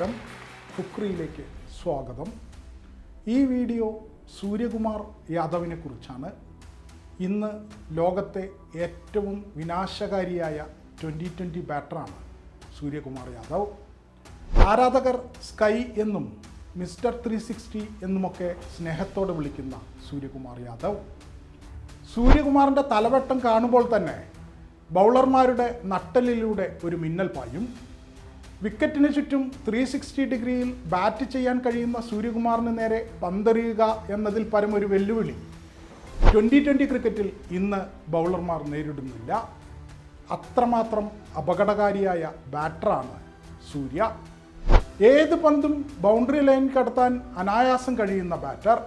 നമസ്കാരം, ഫുക്രിയിലേക്ക് സ്വാഗതം. ഈ വീഡിയോ സൂര്യകുമാർ യാദവിനെ കുറിച്ചാണ്. ഇന്ന് ലോകത്തെ ഏറ്റവും വിനാശകാരിയായ 2020 ബാറ്ററാണ് സൂര്യകുമാർ യാദവ്. ആരാധകർ സ്കൈ എന്നും മിസ്റ്റർ 360 എന്നുമൊക്കെ സ്നേഹത്തോടെ വിളിക്കുന്ന സൂര്യകുമാർ യാദവ്. സൂര്യകുമാറിൻ്റെ തലവെട്ടം കാണുമ്പോൾ തന്നെ ബൗളർമാരുടെ നട്ടലിലൂടെ ഒരു മിന്നൽ പായും. വിക്കറ്റിന് ചുറ്റും 360 ഡിഗ്രിയിൽ ബാറ്റ് ചെയ്യാൻ കഴിയുന്ന സൂര്യകുമാറിന് നേരെ പന്തെറിയുക എന്നതിൽ പരം ഒരു വെല്ലുവിളി 2020 ക്രിക്കറ്റിൽ ഇന്ന് ബൗളർമാർ നേരിടുന്നില്ല. അത്രമാത്രം അപകടകാരിയായ ബാറ്ററാണ് സൂര്യ. ഏത് പന്തും ബൗണ്ടറി ലൈൻ കടത്താൻ അനായാസം കഴിയുന്ന ബാറ്റർ.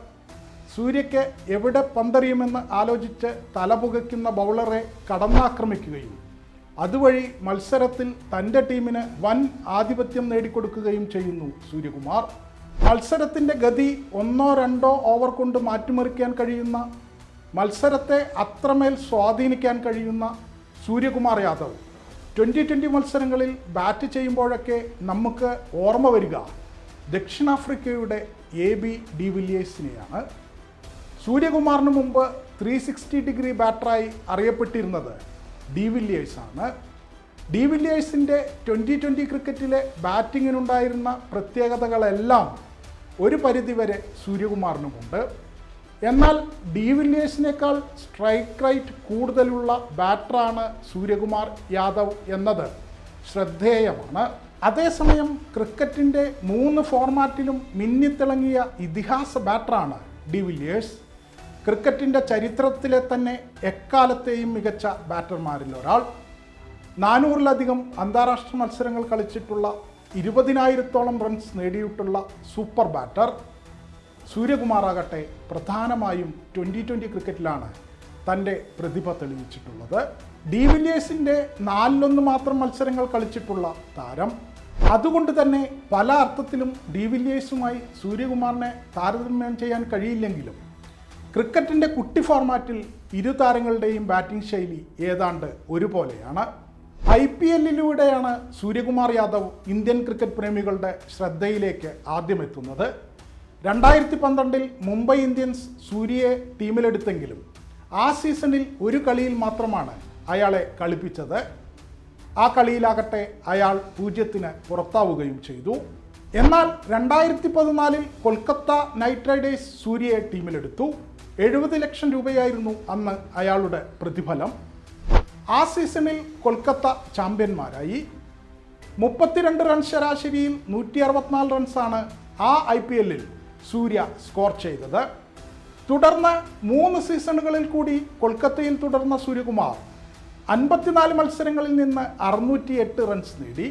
സൂര്യയ്ക്ക് എവിടെ പന്തെറിയുമെന്ന് ആലോചിച്ച് തലപുകയ്ക്കുന്ന ബൗളറെ കടന്നാക്രമിക്കുകയും അതുവഴി മത്സരത്തിൽ തൻ്റെ ടീമിന് വൻ ആധിപത്യം നേടിക്കൊടുക്കുകയും ചെയ്യുന്നു സൂര്യകുമാർ. മത്സരത്തിൻ്റെ ഗതി 1-2 ഓവർ കൊണ്ട് മാറ്റിമറിക്കാൻ കഴിയുന്ന, മത്സരത്തെ അത്രമേൽ സ്വാധീനിക്കാൻ കഴിയുന്ന സൂര്യകുമാർ യാദവ് 2020 മത്സരങ്ങളിൽ ബാറ്റ് ചെയ്യുമ്പോഴൊക്കെ നമുക്ക് ഓർമ്മ വരിക ദക്ഷിണാഫ്രിക്കയുടെ AB ഡിവിലിയേഴ്സിനെയാണ്. സൂര്യകുമാറിന് മുമ്പ് 360 ഡിഗ്രി ബാറ്ററായി അറിയപ്പെട്ടിരുന്നത് ഡിവിലിയേഴ്സാണ്. ഡിവിലിയേഴ്സിൻ്റെ 2020 ക്രിക്കറ്റിലെ ബാറ്റിങ്ങിനുണ്ടായിരുന്ന പ്രത്യേകതകളെല്ലാം ഒരു പരിധിവരെ സൂര്യകുമാറിനുമുണ്ട്. എന്നാൽ ഡിവിലിയേഴ്സിനേക്കാൾ സ്ട്രൈക്ക് റേറ്റ് കൂടുതലുള്ള ബാറ്ററാണ് സൂര്യകുമാർ യാദവ് എന്നത് ശ്രദ്ധേയമാണ്. അതേസമയം ക്രിക്കറ്റിൻ്റെ 3 ഫോർമാറ്റിലും മിന്നിത്തിളങ്ങിയ ഇതിഹാസ ബാറ്ററാണ് ഡിവിലിയേഴ്സ്. ക്രിക്കറ്റിൻ്റെ ചരിത്രത്തിലെ തന്നെ എക്കാലത്തെയും മികച്ച ബാറ്റർമാരിൽ ഒരാൾ. 400-ലധികം അന്താരാഷ്ട്ര മത്സരങ്ങൾ കളിച്ചിട്ടുള്ള 20,000-ഓളം റൺസ് നേടിയിട്ടുള്ള സൂപ്പർ ബാറ്റർ. സൂര്യകുമാറാകട്ടെ പ്രധാനമായും 2020 ക്രിക്കറ്റിലാണ് തൻ്റെ പ്രതിഭ തെളിയിച്ചിട്ടുള്ളത്. ഡിവിലിയേഴ്സിൻ്റെ 4-1 മാത്രം മത്സരങ്ങൾ കളിച്ചിട്ടുള്ള താരം. അതുകൊണ്ട് തന്നെ പല അർത്ഥത്തിലും ഡിവിലിയേഴ്സുമായി സൂര്യകുമാറിനെ താരതമ്യം ചെയ്യാൻ കഴിയില്ലെങ്കിലും ക്രിക്കറ്റിൻ്റെ കുട്ടി ഫോർമാറ്റിൽ ഇരു താരങ്ങളുടെയും ബാറ്റിംഗ് ശൈലി ഏതാണ്ട് ഒരുപോലെയാണ്. IPLലൂടെയാണ് സൂര്യകുമാർ യാദവ് ഇന്ത്യൻ ക്രിക്കറ്റ് പ്രേമികളുടെ ശ്രദ്ധയിലേക്ക് ആദ്യം എത്തുന്നത്. 2012-ൽ മുംബൈ ഇന്ത്യൻസ് സൂര്യയെ ടീമിലെടുത്തെങ്കിലും ആ സീസണിൽ ഒരു കളിയിൽ മാത്രമാണ് അയാളെ കളിപ്പിച്ചത്. ആ കളിയിലാകട്ടെ അയാൾ 0-ന് പുറത്താവുകയും ചെയ്തു. എന്നാൽ 2014-ൽ കൊൽക്കത്ത നൈറ്റ് റൈഡേഴ്സ് സൂര്യയെ ടീമിലെടുത്തു. 70 ലക്ഷം രൂപയായിരുന്നു അന്ന് അയാളുടെ പ്രതിഫലം. ആ സീസണിൽ കൊൽക്കത്ത ചാമ്പ്യന്മാരായി. 32 റൺസ് ശരാശരിയിൽ 164 റൺസാണ് ആ IPLൽ സൂര്യ സ്കോർ ചെയ്തത്. തുടർന്ന് 3 സീസണുകളിൽ കൂടി കൊൽക്കത്തയിൽ തുടർന്ന സൂര്യകുമാർ 54 മത്സരങ്ങളിൽ നിന്ന് 608 റൺസ് നേടി.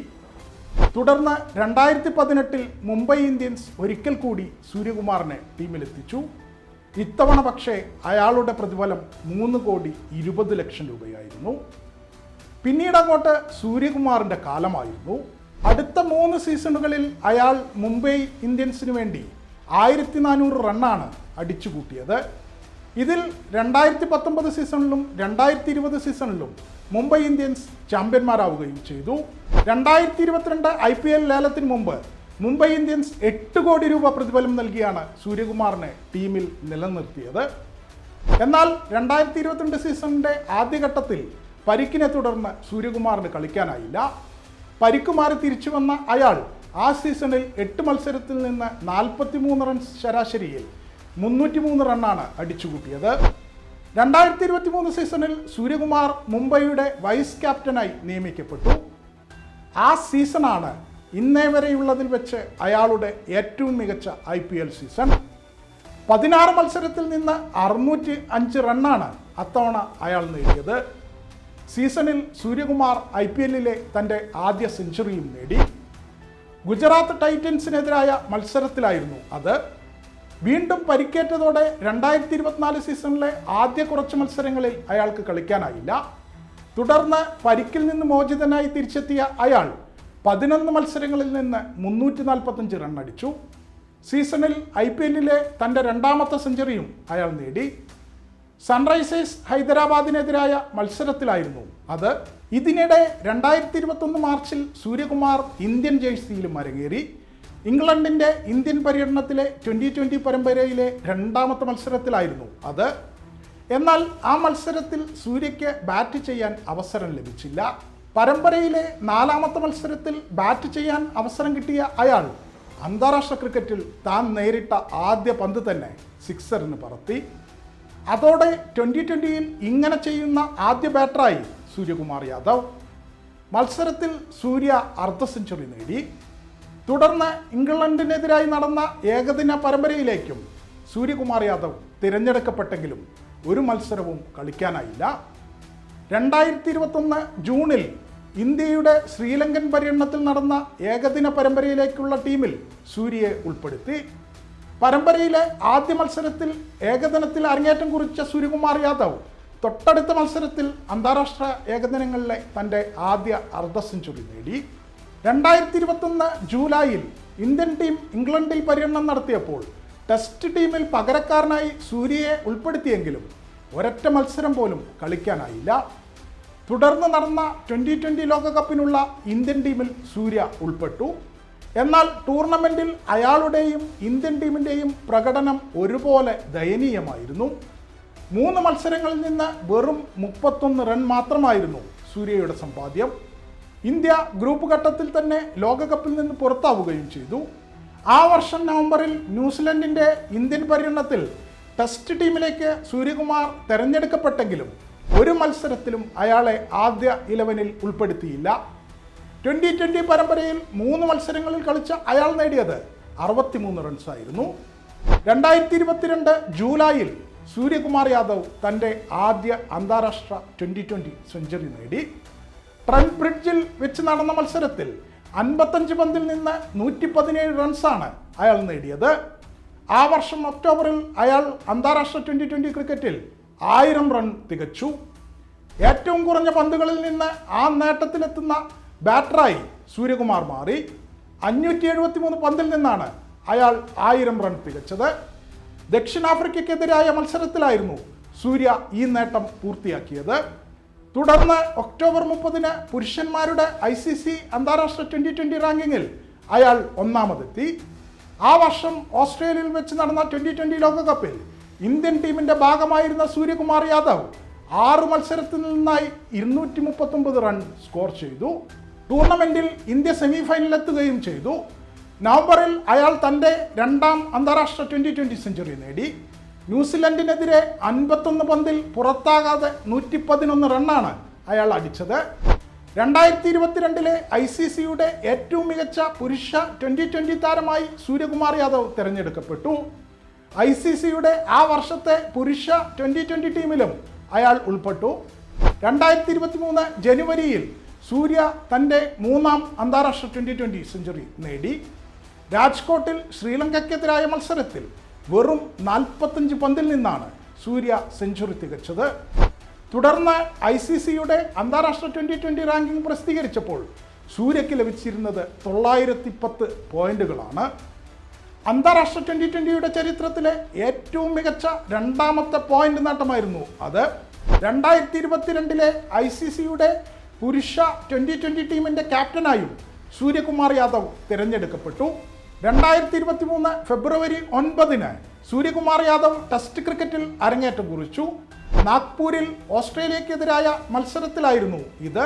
തുടർന്ന് 2018-ൽ മുംബൈ ഇന്ത്യൻസ് ഒരിക്കൽ കൂടി സൂര്യകുമാറിനെ ടീമിലെത്തിച്ചു. ഇത്തവണ പക്ഷേ അയാളുടെ പ്രതിഫലം 3,20 ലക്ഷം രൂപയായിരുന്നു. പിന്നീട് അങ്ങോട്ട് സൂര്യകുമാറിൻ്റെ കാലമായിരുന്നു. അടുത്ത 3 സീസണുകളിൽ അയാൾ മുംബൈ ഇന്ത്യൻസിന് വേണ്ടി 1400 റണ്ണാണ് അടിച്ചുകൂട്ടിയത്. ഇതിൽ 2019 സീസണിലും 2020 സീസണിലും മുംബൈ ഇന്ത്യൻസ് ചാമ്പ്യന്മാരാവുകയും ചെയ്തു. 2022 IPL ലേലത്തിന് മുമ്പ് മുംബൈ ഇന്ത്യൻസ് 8 കോടി രൂപ പ്രതിഫലം നൽകിയാണ് സൂര്യകുമാറിനെ ടീമിൽ നിലനിർത്തിയത്. എന്നാൽ 2022 സീസണിൻ്റെ ആദ്യഘട്ടത്തിൽ പരിക്കിനെ തുടർന്ന് സൂര്യകുമാറിന് കളിക്കാനായില്ല. പരിക്ക് മാറി തിരിച്ചു വന്ന അയാൾ ആ സീസണിൽ 8 മത്സരത്തിൽ നിന്ന് 43 റൺസ് ശരാശരിയിൽ 303 റണ്ണാണ് അടിച്ചുകൂട്ടിയത്. 2023 സീസണിൽ സൂര്യകുമാർ മുംബൈയുടെ വൈസ് ക്യാപ്റ്റനായി നിയമിക്കപ്പെട്ടു. ആ സീസണാണ് ഇന്നേ വരെയുള്ളതിൽ വെച്ച് അയാളുടെ ഏറ്റവും മികച്ച IPL സീസൺ. 16 മത്സരത്തിൽ നിന്ന് 605 റണ്ണാണ് അത്തവണ അയാൾ നേടിയത്. സീസണിൽ സൂര്യകുമാർ IPLലെ തൻ്റെ ആദ്യ സെഞ്ചുറിയും നേടി. ഗുജറാത്ത് ടൈറ്റൻസിനെതിരായ മത്സരത്തിലായിരുന്നു അത്. വീണ്ടും പരിക്കേറ്റതോടെ 2024 സീസണിലെ ആദ്യ കുറച്ച് മത്സരങ്ങളിൽ അയാൾക്ക് കളിക്കാനായില്ല. തുടർന്ന് പരിക്കിൽ നിന്ന് മോചിതനായി തിരിച്ചെത്തിയ അയാൾ 11 മത്സരങ്ങളിൽ നിന്ന് 345 റൺ അടിച്ചു. സീസണിൽ IPLലെ തൻ്റെ 2ാമത്തെ സെഞ്ചുറിയും അയാൾ നേടി. സൺറൈസേഴ്സ് ഹൈദരാബാദിനെതിരായ മത്സരത്തിലായിരുന്നു അത്. ഇതിനിടെ 2021 മാർച്ചിൽ സൂര്യകുമാർ ഇന്ത്യൻ ജേഴ്സിയിലും അരങ്ങേറി. ഇംഗ്ലണ്ടിൻ്റെ ഇന്ത്യൻ പര്യടനത്തിലെ 2020 പരമ്പരയിലെ രണ്ടാമത്തെ മത്സരത്തിലായിരുന്നു അത്. എന്നാൽ ആ മത്സരത്തിൽ സൂര്യയ്ക്ക് ബാറ്റ് ചെയ്യാൻ അവസരം ലഭിച്ചില്ല. പരമ്പരയിലെ 4ാമത്തെ മത്സരത്തിൽ ബാറ്റ് ചെയ്യാൻ അവസരം കിട്ടിയ അയാൾ അന്താരാഷ്ട്ര ക്രിക്കറ്റിൽ താൻ നേരിട്ട ആദ്യ പന്ത് തന്നെ സിക്സറിന് പറത്തി. അതോടെ 2020-ൽ ഇങ്ങനെ ചെയ്യുന്ന ആദ്യ ബാറ്ററായി സൂര്യകുമാർ യാദവ്. മത്സരത്തിൽ സൂര്യ അർദ്ധ സെഞ്ചുറി നേടി. തുടർന്ന് ഇംഗ്ലണ്ടിനെതിരായി നടന്ന ഏകദിന പരമ്പരയിലേക്കും സൂര്യകുമാർ യാദവ് തിരഞ്ഞെടുക്കപ്പെട്ടെങ്കിലും ഒരു മത്സരവും കളിക്കാനായില്ല. 2021 ജൂണിൽ ഇന്ത്യയുടെ ശ്രീലങ്കൻ പര്യടനത്തിൽ നടന്ന ഏകദിന പരമ്പരയിലേക്കുള്ള ടീമിൽ സൂര്യയെ ഉൾപ്പെടുത്തി. പരമ്പരയിലെ ആദ്യ മത്സരത്തിൽ ഏകദിനത്തിൽ അരങ്ങേറ്റം കുറിച്ച സൂര്യകുമാർ യാദവ് തൊട്ടടുത്ത മത്സരത്തിൽ അന്താരാഷ്ട്ര ഏകദിനങ്ങളിലെ തൻ്റെ ആദ്യ അർദ്ധ സെഞ്ചുറി നേടി. 2021 ജൂലൈയിൽ ഇന്ത്യൻ ടീം ഇംഗ്ലണ്ടിൽ പര്യടനം നടത്തിയപ്പോൾ ടെസ്റ്റ് ടീമിൽ പകരക്കാരനായി സൂര്യയെ ഉൾപ്പെടുത്തിയെങ്കിലും ഒരൊറ്റ മത്സരം പോലും കളിക്കാനായില്ല. തുടർന്ന് നടന്ന 2020 ലോകകപ്പിനുള്ള ഇന്ത്യൻ ടീമിൽ സൂര്യ ഉൾപ്പെട്ടു. എന്നാൽ ടൂർണമെൻറ്റിൽ അയാളുടെയും ഇന്ത്യൻ ടീമിൻ്റെയും പ്രകടനം ഒരുപോലെ ദയനീയമായിരുന്നു. 3 മത്സരങ്ങളിൽ നിന്ന് വെറും 31 റൺ മാത്രമായിരുന്നു സൂര്യയുടെ സമ്പാദ്യം. ഇന്ത്യ ഗ്രൂപ്പ് ഘട്ടത്തിൽ തന്നെ ലോകകപ്പിൽ നിന്ന് പുറത്താവുകയും ചെയ്തു. ആ വർഷം നവംബറിൽ ന്യൂസിലൻഡിൻ്റെ ഇന്ത്യൻ പര്യടനത്തിൽ ടെസ്റ്റ് ടീമിലേക്ക് സൂര്യകുമാർ തെരഞ്ഞെടുക്കപ്പെട്ടെങ്കിലും ഒരു മത്സരത്തിലും അയാളെ ആദ്യ 11-ൽ ഉൾപ്പെടുത്തിയില്ല. 2020 പരമ്പരയിൽ 3 മത്സരങ്ങളിൽ കളിച്ച അയാൾ നേടിയത് 63 റൺസായിരുന്നു. 2022 ജൂലൈയിൽ സൂര്യകുമാർ യാദവ് തൻ്റെ ആദ്യ അന്താരാഷ്ട്ര 2020 സെഞ്ചുറി നേടി. ട്രെന്റ് ബ്രിഡ്ജിൽ വെച്ച് നടന്ന മത്സരത്തിൽ 55 പന്തിൽ നിന്ന് 117 റൺസാണ് അയാൾ നേടിയത്. ആ വർഷം ഒക്ടോബറിൽ അയാൾ അന്താരാഷ്ട്ര 2020 ക്രിക്കറ്റിൽ 1000 റൺ തികച്ചു. ഏറ്റവും കുറഞ്ഞ പന്തുകളിൽ നിന്ന് ആ നേട്ടത്തിലെത്തുന്ന ബാറ്ററായി സൂര്യകുമാർ മാറി. 573 പന്തിൽ നിന്നാണ് അയാൾ 1000 റൺ തികച്ചത്. ദക്ഷിണാഫ്രിക്കയ്ക്കെതിരായ മത്സരത്തിലായിരുന്നു സൂര്യ ഈ നേട്ടം പൂർത്തിയാക്കിയത്. തുടർന്ന് ഒക്ടോബർ 30-ന് പുരുഷന്മാരുടെ ICC അന്താരാഷ്ട്ര 2020 റാങ്കിങ്ങിൽ അയാൾ 1ാമതെത്തി. ആ വർഷം ഓസ്ട്രേലിയയിൽ വെച്ച് നടന്ന 2020 ലോകകപ്പിൽ ഇന്ത്യൻ ടീമിൻ്റെ ഭാഗമായിരുന്ന സൂര്യകുമാർ യാദവ് 6 മത്സരത്തിൽ നിന്നായി 239 റൺ സ്കോർ ചെയ്തു. ടൂർണമെൻറ്റിൽ ഇന്ത്യ സെമിഫൈനലിലെത്തുകയും ചെയ്തു. നവംബറിൽ അയാൾ തൻ്റെ 2ാം അന്താരാഷ്ട്ര 2020 സെഞ്ചുറി നേടി. ന്യൂസിലൻഡിനെതിരെ 51 പന്തിൽ പുറത്താകാതെ 111 റണ്ണാണ് അയാൾ അടിച്ചത്. 2022-ലെ ICCയുടെ ഏറ്റവും മികച്ച പുരുഷ 2020 താരമായി സൂര്യകുമാർ യാദവ് തിരഞ്ഞെടുക്കപ്പെട്ടു. ICCയുടെ ആ വർഷത്തെ പുരുഷ 2020 ടീമിലും അയാൾ ഉൾപ്പെട്ടു. 2023 ജനുവരിയിൽ സൂര്യ തൻ്റെ 3ാം അന്താരാഷ്ട്ര 2020 സെഞ്ചുറി നേടി. രാജ്കോട്ടിൽ ശ്രീലങ്കയ്ക്കെതിരായ മത്സരത്തിൽ വെറും 45 പന്തിൽ നിന്നാണ് സൂര്യ സെഞ്ചുറി തികച്ചത്. തുടർന്ന് ICCയുടെ അന്താരാഷ്ട്ര 2020 റാങ്കിംഗ് പ്രസിദ്ധീകരിച്ചപ്പോൾ സൂര്യയ്ക്ക് ലഭിച്ചിരുന്നത് 910 പോയിന്റുകളാണ്. അന്താരാഷ്ട്ര 2020-യുടെ ചരിത്രത്തിലെ ഏറ്റവും മികച്ച 2ാമത്തെ പോയിന്റ് നേട്ടമായിരുന്നു അത്. 2022-ലെ ICCയുടെ പുരുഷ 2020 ടീമിൻ്റെ ക്യാപ്റ്റനായും സൂര്യകുമാർ യാദവ് തിരഞ്ഞെടുക്കപ്പെട്ടു. 2023 ഫെബ്രുവരി 9-ന് സൂര്യകുമാർ യാദവ് ടെസ്റ്റ് ക്രിക്കറ്റിൽ അരങ്ങേറ്റം കുറിച്ചു. നാഗ്പൂരിൽ ഓസ്ട്രേലിയക്കെതിരായ മത്സരത്തിലായിരുന്നു ഇത്.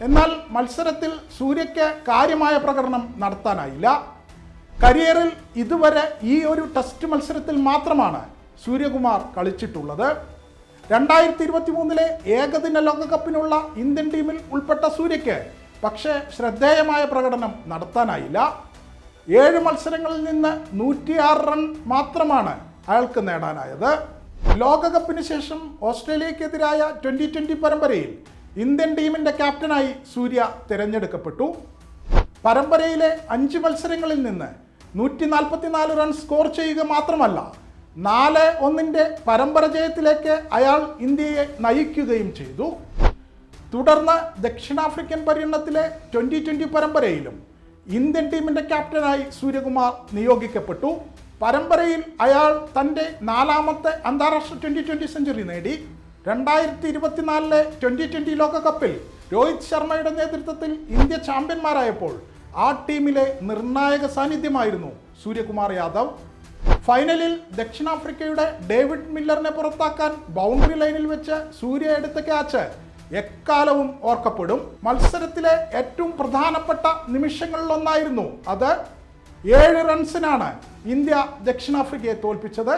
എന്നാൽ മത്സരത്തിൽ സൂര്യയ്ക്ക് കാര്യമായ പ്രകടനം നടത്താനായില്ല. കരിയറിൽ ഇതുവരെ ഈ ഒരു ടെസ്റ്റ് മത്സരത്തിൽ മാത്രമാണ് സൂര്യകുമാർ കളിച്ചിട്ടുള്ളത്. 2023-ലെ ഏകദിന ലോകകപ്പിനുള്ള ഇന്ത്യൻ ടീമിൽ ഉൾപ്പെട്ട സൂര്യയ്ക്ക് പക്ഷേ ശ്രദ്ധേയമായ പ്രകടനം നടത്താനായില്ല. 7 മത്സരങ്ങളിൽ നിന്ന് 106 റൺ മാത്രമാണ് അയാൾക്ക് നേടാനായത്. ലോകകപ്പിന് ശേഷം ഓസ്ട്രേലിയക്കെതിരായ 2020 പരമ്പരയിൽ ഇന്ത്യൻ ടീമിൻ്റെ ക്യാപ്റ്റനായി സൂര്യ തിരഞ്ഞെടുക്കപ്പെട്ടു. പരമ്പരയിലെ 5 മത്സരങ്ങളിൽ നിന്ന് 144 റൺ സ്കോർ ചെയ്യുക മാത്രമല്ല 4-1 പരമ്പര ജയത്തിലേക്ക് അയാൾ ഇന്ത്യയെ നയിക്കുകയും ചെയ്തു. തുടർന്ന് ദക്ഷിണാഫ്രിക്കൻ പര്യടനത്തിലെ 2020 പരമ്പരയിലും ഇന്ത്യൻ ടീമിൻ്റെ ക്യാപ്റ്റനായി സൂര്യകുമാർ നിയോഗിക്കപ്പെട്ടു. പരമ്പരയിൽ അയാൾ തൻ്റെ 4ാമത്തെ അന്താരാഷ്ട്ര 2020 സെഞ്ചുറി നേടി. 2024-ലെ 2020 ലോകകപ്പിൽ രോഹിത് ശർമ്മയുടെ നേതൃത്വത്തിൽ ഇന്ത്യ ചാമ്പ്യന്മാരായപ്പോൾ ആ ടീമിലെ നിർണായക സാന്നിധ്യമായിരുന്നു സൂര്യകുമാർ യാദവ്. ഫൈനലിൽ ദക്ഷിണാഫ്രിക്കയുടെ ഡേവിഡ് മില്ലറിനെ പുറത്താക്കാൻ ബൗണ്ടറി ലൈനിൽ വെച്ച് സൂര്യ എടുത്ത ക്യാച്ച് എക്കാലവും ഓർക്കപ്പെടും. മത്സരത്തിലെ ഏറ്റവും പ്രധാനപ്പെട്ട നിമിഷങ്ങളിലൊന്നായിരുന്നു അത്. 7 റൺസിനാണ് ഇന്ത്യ ദക്ഷിണാഫ്രിക്കയെ തോൽപ്പിച്ചത്.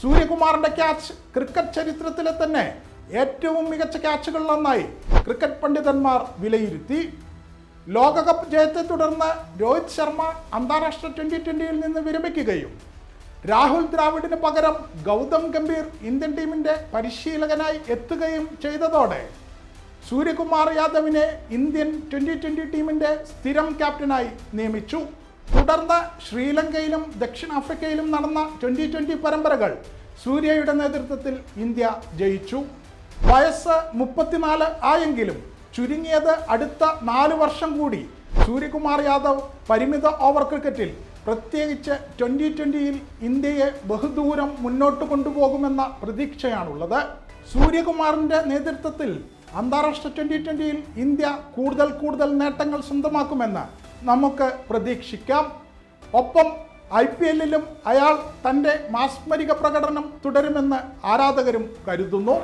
സൂര്യകുമാറിന്റെ ക്യാച്ച് ക്രിക്കറ്റ് ചരിത്രത്തിലെ തന്നെ ഏറ്റവും മികച്ച ക്യാച്ചുകളിലൊന്നായി ക്രിക്കറ്റ് പണ്ഡിതന്മാർ വിലയിരുത്തി. ലോകകപ്പ് ജയത്തെ തുടർന്ന് രോഹിത് ശർമ്മ അന്താരാഷ്ട്ര T20യിൽ നിന്ന് വിരമിക്കുകയും രാഹുൽ ദ്രാവിഡിന് പകരം ഗൗതം ഗംഭീർ ഇന്ത്യൻ ടീമിന്റെ പരിശീലകനായി എത്തുകയും ചെയ്തതോടെ സൂര്യകുമാർ യാദവിനെ ഇന്ത്യൻ T20 ടീമിന്റെ സ്ഥിരം ക്യാപ്റ്റനായി നിയമിച്ചു. തുടർന്ന് ശ്രീലങ്കയിലും ദക്ഷിണാഫ്രിക്കയിലും നടന്ന T20 പരമ്പരകൾ സൂര്യയുടെ നേതൃത്വത്തിൽ ഇന്ത്യ ജയിച്ചു. വയസ്സ് 34 ആയെങ്കിലും ചുരുങ്ങിയത് അടുത്ത 4 വർഷം കൂടി സൂര്യകുമാർ യാദവ് പരിമിത ഓവർ ക്രിക്കറ്റിൽ പ്രത്യേകിച്ച് T20യിൽ ഇന്ത്യയെ ബഹുദൂരം മുന്നോട്ട് കൊണ്ടുപോകുമെന്ന പ്രതീക്ഷയാണുള്ളത്. സൂര്യകുമാറിന്റെ നേതൃത്വത്തിൽ അന്താരാഷ്ട്ര T20യിൽ ഇന്ത്യ കൂടുതൽ നേട്ടങ്ങൾ സ്വന്തമാക്കുമെന്ന് നമുക്ക് പ്രതീക്ഷിക്കാം. ഒപ്പം IPLലും അയാൾ തൻ്റെ മാസ്മരിക പ്രകടനം തുടരുമെന്ന് ആരാധകരും കരുതുന്നു.